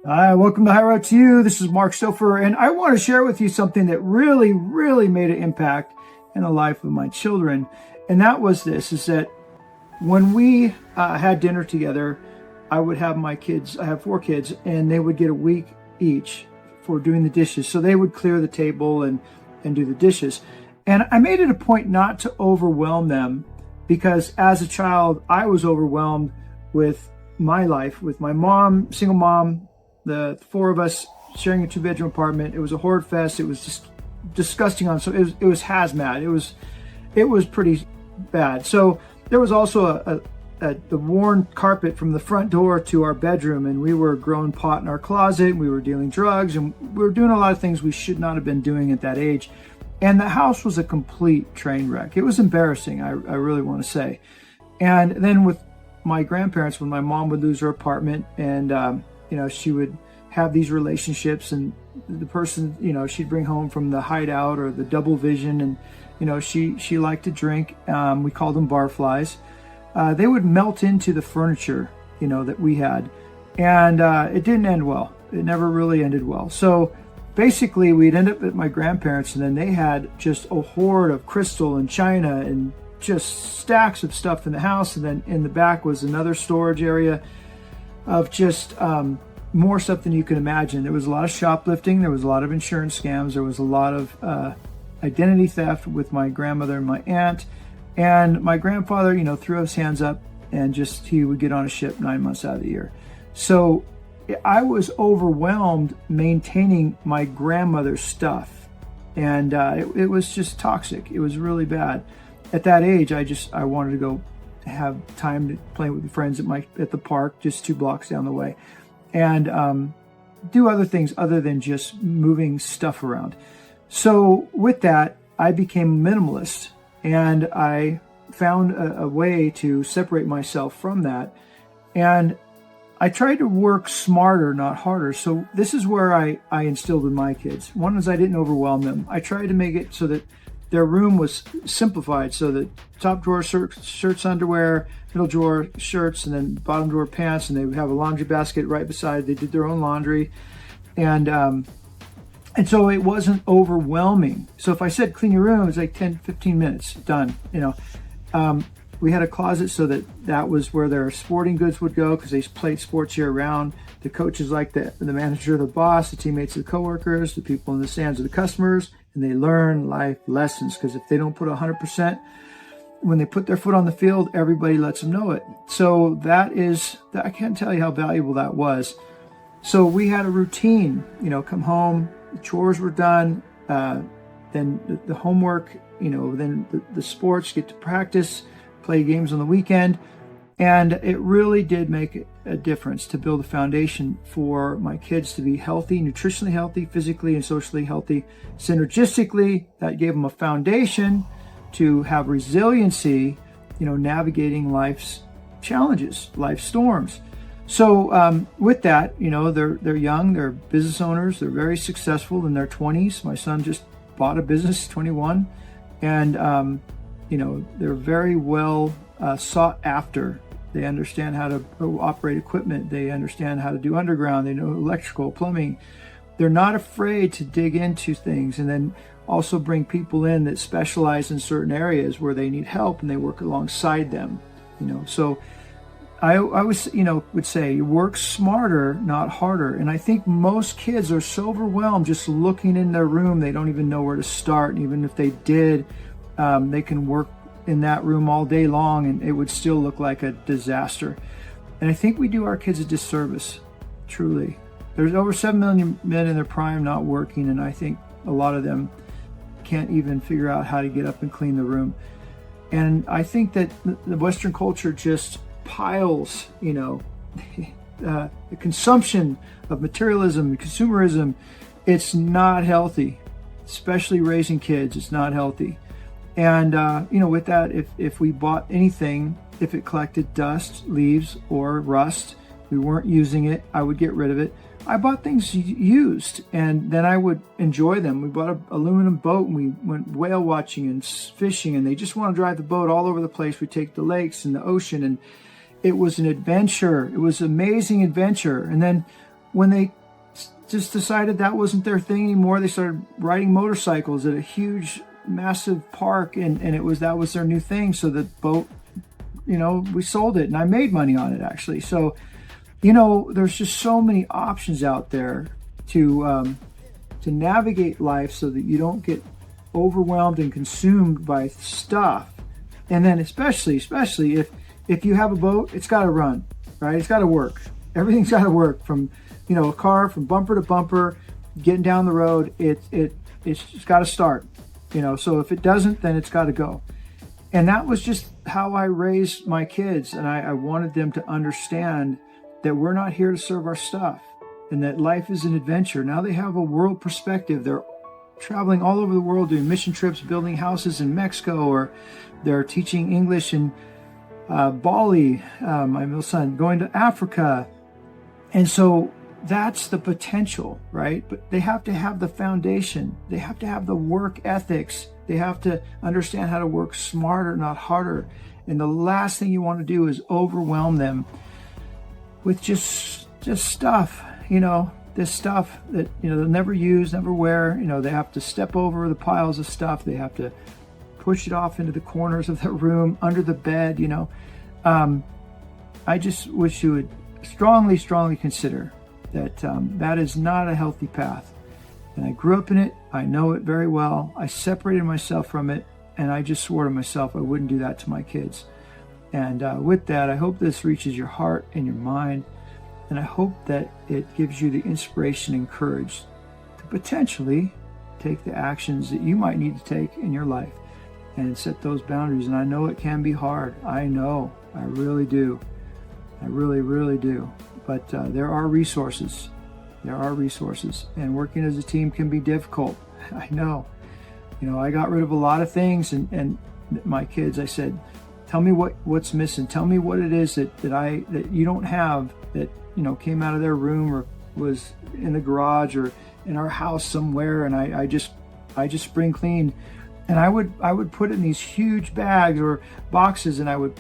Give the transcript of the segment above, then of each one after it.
Hi, welcome to High Road to You. This is Mark Stouffer, and I want to share with you something that really made an impact in the life of my children. And that was this, is that when we had dinner together, I would have my kids, I have 4 kids, and they would get a week each for doing the dishes. So they would clear the table and do the dishes. And I made it a point not to overwhelm them because as a child, I was overwhelmed with my life, with my mom, single mom, the 4 of us sharing a 2-bedroom apartment. It was a hoard fest. It was just disgusting. So it was hazmat. It was pretty bad. So there was also the worn carpet from the front door to our bedroom, and we were growing pot in our closet. We were dealing drugs, and we were doing a lot of things we should not have been doing at that age. And the house was a complete train wreck. It was embarrassing, I really want to say. And then with my grandparents, when my mom would lose her apartment, and she would have these relationships, and the person, she'd bring home from the hideout or the double vision, and she liked to drink. We called them barflies. They would melt into the furniture, that we had, and it didn't end well. It never really ended well. So basically, we'd end up at my grandparents', and then they had just a hoard of crystal and china and just stacks of stuff in the house, and then in the back was another storage area of just more stuff than you can imagine. There was a lot of shoplifting. There was a lot of insurance scams. There was a lot of identity theft with my grandmother and my aunt. And my grandfather, threw his hands up and he would get on a ship 9 months out of the year. So I was overwhelmed maintaining my grandmother's stuff. And it was just toxic. It was really bad. At that age, I wanted to go have time to play with friends at the park just 2 blocks down the way, and do other things other than just moving stuff around. So with that, I became a minimalist, and I found a way to separate myself from that. And I tried to work smarter, not harder. So this is where I instilled in my kids. One is I didn't overwhelm them. I tried to make it so that their room was simplified, so that top drawer shirts, underwear, middle drawer shirts, and then bottom drawer pants, and they would have a laundry basket right beside. They did their own laundry, and so it wasn't overwhelming. So if I said clean your room, it's like 10, 15 minutes, done. We had a closet so that was where their sporting goods would go, because they played sports year round. The coaches like the manager, the boss, the teammates, the coworkers, the people in the stands are the customers, and they learn life lessons, because if they don't put 100%, when they put their foot on the field, everybody lets them know it. So I can't tell you how valuable that was. So we had a routine, come home, the chores were done, then the homework, then the sports, get to practice, play games on the weekend. And it really did make a difference to build a foundation for my kids to be healthy, nutritionally healthy, physically and socially healthy. Synergistically, that gave them a foundation to have resiliency, navigating life's challenges, life's storms. So with that, they're young, they're business owners, they're very successful in their 20s. My son just bought a business, 21, and they're very well sought after. They understand how to operate equipment. They understand how to do underground. They know electrical, plumbing. They're not afraid to dig into things, and then also bring people in that specialize in certain areas where they need help, and they work alongside them. So I always, would say, you work smarter, not harder. And I think most kids are so overwhelmed just looking in their room, they don't even know where to start. And even if they did, they can work in that room all day long and it would still look like a disaster. And I think we do our kids a disservice, truly. There's over 7 million men in their prime not working, and I think a lot of them can't even figure out how to get up and clean the room. And I think that the Western culture just piles, the consumption of materialism and consumerism. It's not healthy, especially raising kids. It's not healthy. And, with that, if we bought anything, if it collected dust, leaves, or rust, we weren't using it, I would get rid of it. I bought things used, and then I would enjoy them. We bought an aluminum boat, and we went whale watching and fishing, and they just want to drive the boat all over the place. We take the lakes and the ocean, and it was an adventure. It was an amazing adventure. And then when they just decided that wasn't their thing anymore, they started riding motorcycles at a huge, massive park, and that was their new thing. So the boat, we sold it, and I made money on it, actually. So, there's just so many options out there to navigate life so that you don't get overwhelmed and consumed by stuff. And then especially if you have a boat, it's got to run, right? It's got to work. Everything's got to work, from a car, from bumper to bumper, getting down the road. It's just got to start, so if it doesn't, then it's got to go. And that was just how I raised my kids. And I wanted them to understand that we're not here to serve our stuff, and that life is an adventure. Now they have a world perspective. They're traveling all over the world, doing mission trips, building houses in Mexico, or they're teaching English in Bali, my middle son, going to Africa. And so that's the potential, right? But they have to have the foundation. They have to have the work ethics. They have to understand how to work smarter, not harder. And the last thing you want to do is overwhelm them with just stuff, this stuff that, they'll never use, never wear. They have to step over the piles of stuff. They have to push it off into the corners of their room, under the bed, I just wish you would strongly consider that that is not a healthy path. And I grew up in it. I know it very well. I separated myself from it, and I just swore to myself I wouldn't do that to my kids. And with that, I hope this reaches your heart and your mind, and I hope that it gives you the inspiration and courage to potentially take the actions that you might need to take in your life and set those boundaries. And I know it can be hard. I know. I really do. I really do. But there are resources. There are resources. And working as a team can be difficult. I know. I got rid of a lot of things, and my kids, I said, tell me what's missing. Tell me what it is that you don't have, that came out of their room or was in the garage or in our house somewhere. And I just spring cleaned, and I would put it in these huge bags or boxes, and I would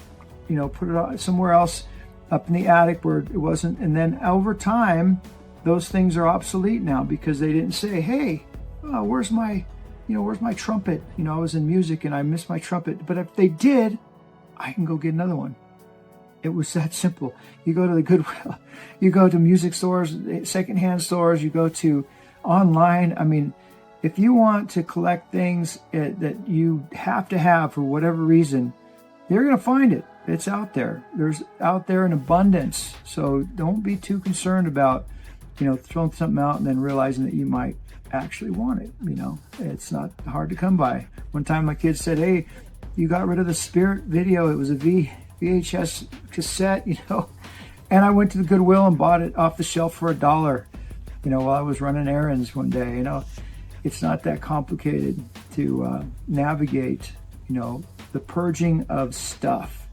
put it somewhere else up in the attic where it wasn't. And then over time, those things are obsolete now because they didn't say, hey, where's my trumpet? I was in music and I missed my trumpet. But if they did, I can go get another one. It was that simple. You go to the Goodwill, you go to music stores, secondhand stores, you go to online. I mean, if you want to collect things that you have to have for whatever reason, you're going to find it. It's out there. There's out there in abundance. So don't be too concerned about, throwing something out and then realizing that you might actually want it. It's not hard to come by. One time my kids said, hey, you got rid of the Spirit video. It was a VHS cassette, and I went to the Goodwill and bought it off the shelf for $1, while I was running errands one day. It's not that complicated to navigate, the purging of stuff.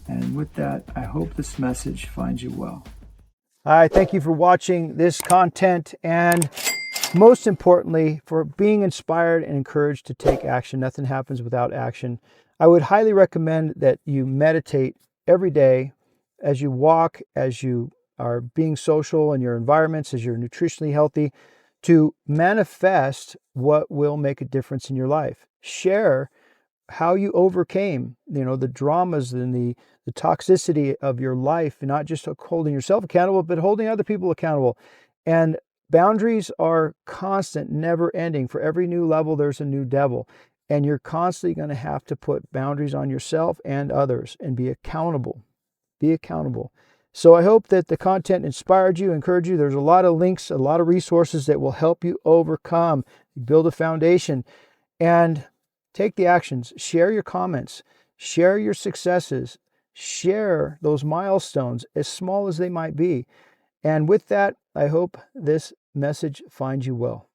And with that, I hope this message finds you well. I thank you for watching this content, and most importantly, for being inspired and encouraged to take action. Nothing happens without action. I would highly recommend that you meditate every day as you walk, as you are being social in your environments, as you're nutritionally healthy, to manifest what will make a difference in your life. Share how you overcame, the dramas and the toxicity of your life, not just holding yourself accountable, but holding other people accountable. And boundaries are constant, never ending. For every new level, there's a new devil. And you're constantly going to have to put boundaries on yourself and others and be accountable. Be accountable. So I hope that the content inspired you, encouraged you. There's a lot of links, a lot of resources that will help you overcome, build a foundation, and take the actions. Share your comments. Share your successes. Share those milestones, as small as they might be. And with that, I hope this message finds you well.